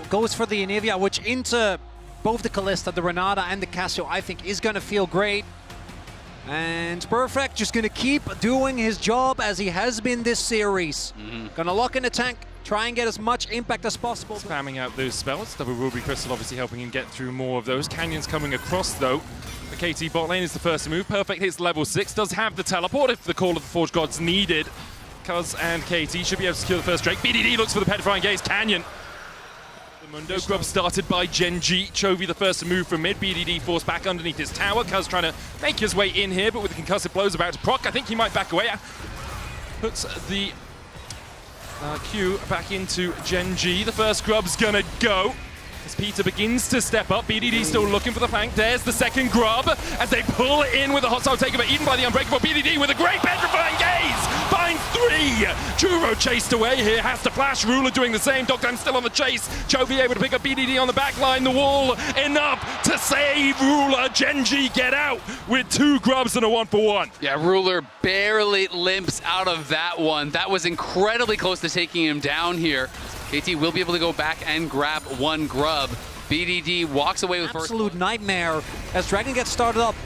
goes for the Anivia, which into both the Kalista, the Renata, and the Casio, I think is going to feel great. And Perfect just going to keep doing his job as he has been this series. Going to lock in the tank, try and get as much impact as possible. Spamming out those spells. Double Ruby Crystal obviously helping him get through more of those. Canyon's coming across though. The KT bot lane is the first to move. Perfect hits level 6, does have the teleport if the Call of the Forge Gods needed. Cuz and KT should be able to secure the first Drake. BDD looks for the Petrifying Gaze. Canyon. The Mundo grub started by Genji. Chovy the first to move from mid. BDD forced back underneath his tower. Cuz trying to make his way in here, but with the concussive blows about to proc, I think he might back away. Puts the Q back into Genji. The first grub's gonna go. As Peter begins to step up, BDD still looking for the flank. There's the second grub as they pull in with a hostile takeover, even by the Unbreakable. BDD with a great Petrifying Gaze! Finds 3! Juro chased away here, has to flash. Ruler doing the same. Dogtime still on the chase. Chovy able to pick up BDD on the back line. The wall enough to save Ruler. Genji get out with 2 grubs and a 1-for-1. Yeah, Ruler barely limps out of that one. That was incredibly close to taking him down here. KT will be able to go back and grab 1 grub. BDD walks away with absolute nightmare as Dragon gets started up.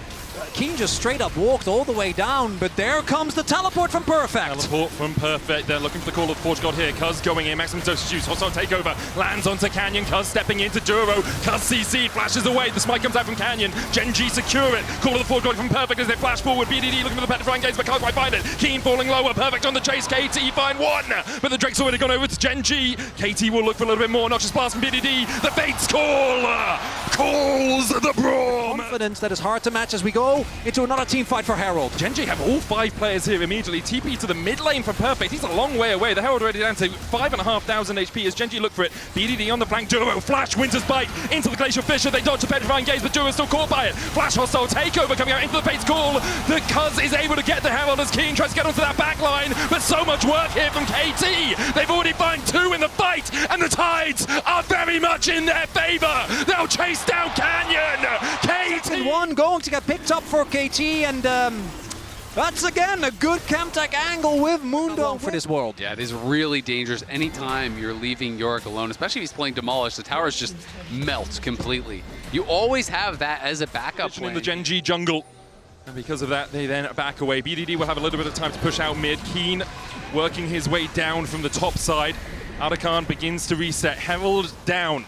Keen just straight up walked all the way down, but there comes the teleport from Perfect. Teleport from Perfect. They're looking for the Call of the Forge God here. Cuz going in, maximum dosage use. Hostile takeover. Lands onto Canyon. Cuz stepping into Duro. Cuz CC flashes away. The smite comes out from Canyon. Genji secure it. Call of the Forge God from Perfect as they flash forward. BDD looking for the Petrifying Gaze, but can't quite find it. Keen falling lower. Perfect on the chase. KT find 1. But the Drake's already gone over to Genji. KT will look for a little bit more. Noxious Blast from BDD. The Fates call. Calls the Braum. Confidence that is hard to match as we go into another team fight for Herald. Genji have all 5 players here immediately. TP to the mid lane from Perfect. He's a long way away. The Herald already down to 5,500 HP as Genji look for it. BDD on the flank. Duro flash. Winter's Bite into the Glacial Fissure. They dodge the Petrifying Gaze, but Duro's still caught by it. Flash hostile takeover coming out into the Fate's call. The Cuz is able to get the Herald as Keen tries to get onto that back line, but so much work here from KT. They've already found 2 in the fight, and the tides are very much in their favor. They'll chase down Canyon. KT 1 going to get picked up for KT, and that's again a good Chemtech angle with Mundo for this world. Yeah, it is really dangerous anytime you're leaving Yorick alone, especially if he's playing Demolish. The towers just melt completely. You always have that as a backup plan. In the Genji jungle. And because of that, they then back away. BDD will have a little bit of time to push out mid. Keen working his way down from the top side. Arakan begins to reset. Herald down.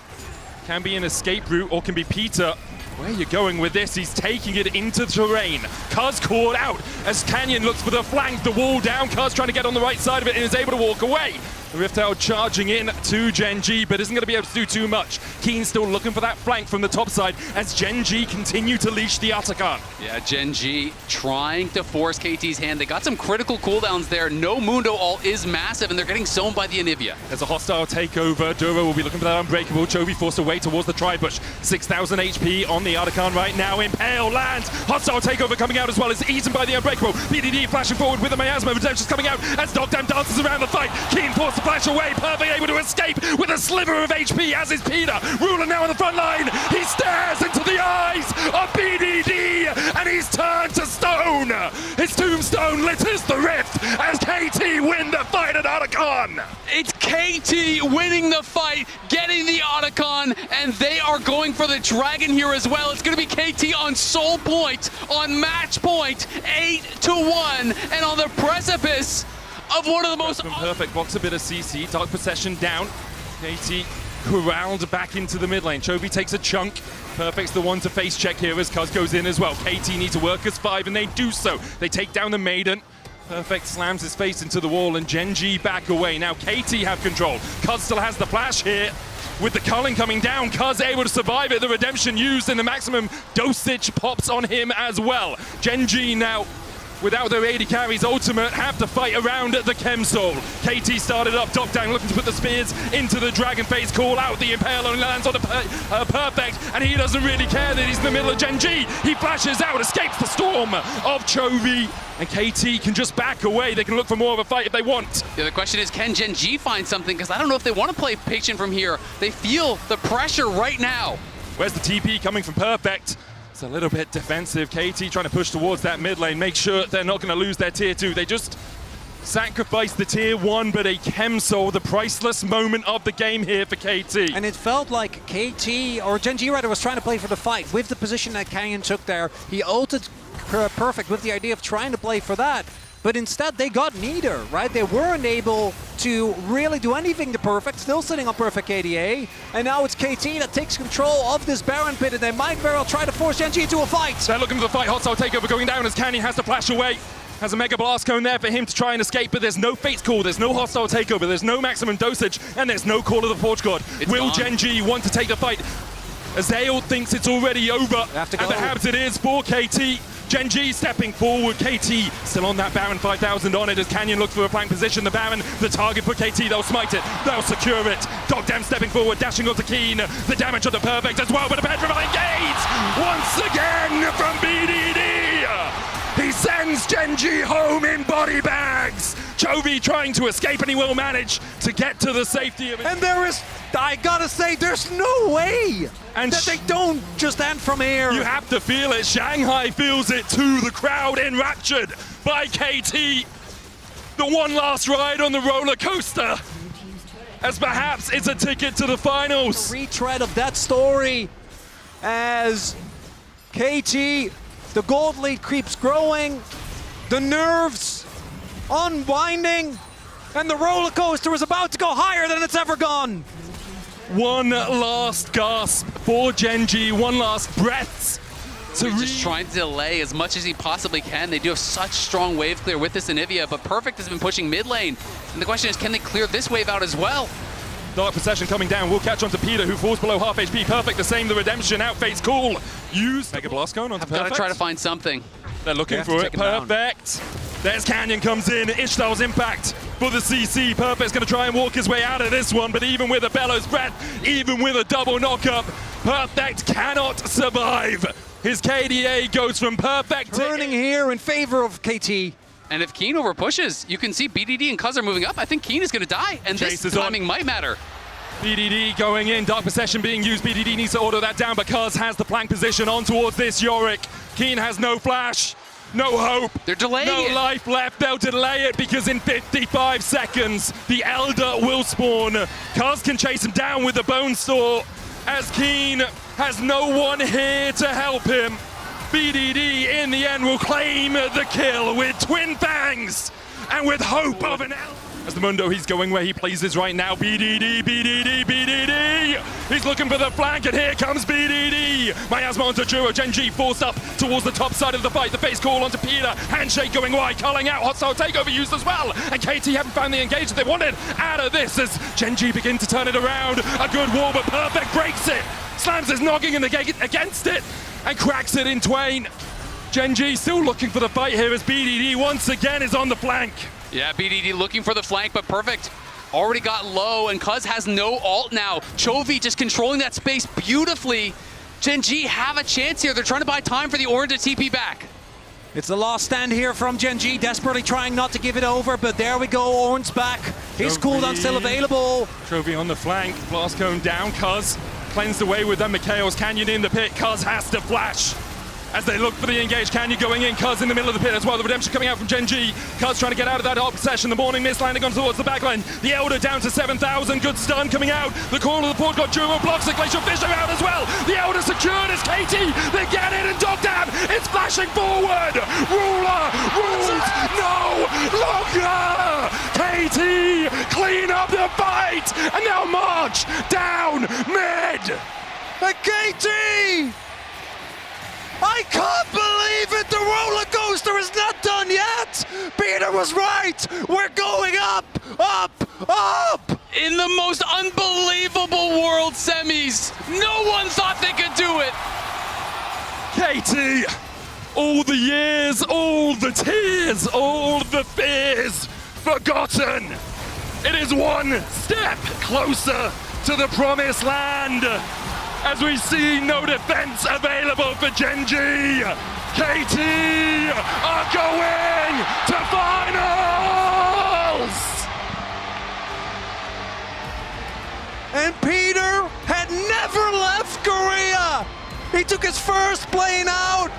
Can be an escape route or can be Peter. Where are you going with this? He's taking it into the terrain. Cuz caught out as Canyon looks for the flank, the wall down. Cuz trying to get on the right side of it and is able to walk away. Riftail charging in to Genji, but isn't going to be able to do too much. Keen still looking for that flank from the top side as Genji continue to leash the Atakan. Yeah, Genji trying to force KT's hand. They got some critical cooldowns there. No Mundo ult is massive, and they're getting sown by the Anivia. There's a hostile takeover. Duro will be looking for that Unbreakable. Chovy forced away towards the Tribush. 6,000 HP on the Atakan right now. Impale lands. Hostile takeover coming out as well as eaten by the Unbreakable. BDD flashing forward with the Miasma. Redemption's coming out as Dogtime dances around the fight. Keen forced to flash away. Perfect able to escape with a sliver of HP, as is Peter. Ruler now on the front line. He stares into the eyes of BDD and he's turned to stone. His tombstone litters the rift as KT win the fight at Otacon. It's KT winning the fight, getting the Otacon, and they are going for the Dragon here as well. It's going to be KT on soul point, on match point, 8-1, and on the precipice of one of the most... Perfect box a bit of CC, Dark Possession down. KT corralled back into the mid lane. Chovy takes a chunk. Perfect's the one to face check here as Cuz goes in as well. KT need to work as 5 and they do so. They take down the Maiden. Perfect slams his face into the wall and Genji back away. Now KT have control. Cuz still has the flash here. With the culling coming down, Cuz able to survive it. The redemption used and the maximum dosage pops on him as well. Genji now, without their AD carries ultimate, have to fight around the Chem Soul. KT started up, top down, looking to put the spears into the Dragon Face, call out the Impale only lands on the Perfect, and he doesn't really care that he's in the middle of Genji. He flashes out, escapes the storm of Chovy, and KT can just back away. They can look for more of a fight if they want. Yeah, the question is, can Genji find something? Because I don't know if they want to play patient from here. They feel the pressure right now. Where's the TP coming from Perfect? It's a little bit defensive. KT trying to push towards that mid lane, make sure they're not going to lose their tier 2. They just Sacrificed the tier 1, but a Chemsol, the priceless moment of the game here for KT. And it felt like KT, or Gen G rather, was trying to play for the fight. With the position that Canyon took there, he ulted perfect with the idea of trying to play for that. But instead, they got neither, right? They weren't able to really do anything to perfect, still sitting on perfect KDA. And now it's KT that takes control of this Baron pit, and they might very well try to force Gen G into a fight. They're looking for the fight. Hostile takeover going down as Canyon has to flash away. Has a Mega Blast Cone there for him to try and escape, but there's no Fate's Call, there's no hostile takeover, there's no maximum dosage, and there's no Call of the Forge God. Will Gen G want to take the fight? Azale thinks it's already over, and perhaps it is for KT. Gen G stepping forward, KT still on that Baron, 5,000 on it as Canyon looks for a flank position. The Baron, the target for KT, they'll smite it, they'll secure it. Dogdam stepping forward, dashing onto Keen, the damage on the Perfect as well, but a petrified engage! Once again from BDD! He sends Gen G home in body bags! Chovy trying to escape, and he will manage to get to the safety of it. And there is, I gotta say, there's no way that they don't just end from here. You have to feel it. Shanghai feels it too. The crowd enraptured by KT. The one last ride on the roller coaster, as perhaps it's a ticket to the finals. A retread of that story as KT, the gold lead keeps growing, the nerves unwinding, and the roller coaster is about to go higher than it's ever gone. One last gasp for Gen G, one last breath. He's just trying to delay as much as he possibly can. They do have such strong wave clear with this Anivia, but Perfect has been pushing mid lane. And the question is, can they clear this wave out as well? Dark Possession coming down, will catch on to Peter, who falls below half HP. Perfect, the same, the Redemption, out Fate's Call. Used Mega Blast going onto Perfect. Gotta try to find something. They're looking for it, Perfect. There's Canyon comes in, Ishtal's impact for the CC. Perfect's gonna try and walk his way out of this one, but even with a Bellows Breath, even with a double knockup, Perfect cannot survive. His KDA goes from Perfect Turning here in favor of KT. And if Keen over pushes, you can see BDD and Cuz are moving up. I think Keen is gonna die, and this timing might matter. BDD going in, Dark Possession being used. BDD needs to order that down because has the flank position on towards this Yorick. Keen has no flash, no hope. They're delaying no it. life left. They'll delay it because in 55 seconds, the Elder will spawn. Cuz can chase him down with the Bone Store as Keen has no one here to help him. BDD in the end will claim the kill with Twin Fangs and with hope of an Elder. As the Mundo, he's going where he pleases right now. BDD, BDD, BDD. He's looking for the flank, and here comes BDD. Miasma onto Juro. Gen G forced up towards the top side of the fight. The face call onto Peter. Handshake going wide, calling out. Hostile takeover used as well. And KT haven't found the engage that they wanted out of this as Gen G begin to turn it around. A good wall, but Perfect breaks it. Slams his noggin in the gate against it and cracks it in twain. Gen G still looking for the fight here as BDD once again is on the flank. Yeah, BDD looking for the flank, but Perfect already got low, and Cuz has no ult now. Chovy just controlling that space beautifully. Gen G have a chance here. They're trying to buy time for the Orange to TP back. It's the last stand here from Gen G, desperately trying not to give it over, but there we go, Orange back. His cooldown still available. Chovy on the flank, Blast Cone down, Cuz cleansed away with them. Mikhail's Canyon in the pit, Cuz has to flash. As they look for the engage, Canyon going in, Cuz in the middle of the pit as well. The Redemption coming out from Gen G. Cuz trying to get out of that Dark Possession. The Morning Mist landing on towards the backline. The Elder down to 7,000. Good stun coming out. The Call of the Port got Juro blocks the Glacial Fisher out as well. The Elder secured as KT. They get it, and Dogdam is flashing forward. Ruler rules no longer. KT clean up the fight, and now march down mid. And KT! I can't believe it! The roller coaster is not done yet! Peter was right! We're going up! Up! Up! In the most unbelievable World Semis, no one thought they could do it! KT, all the years, all the tears, all the fears forgotten. It is one step closer to the promised land. As we see no defense available for Gen G. KT are going to finals! And Peter had never left Korea! He took his first plane out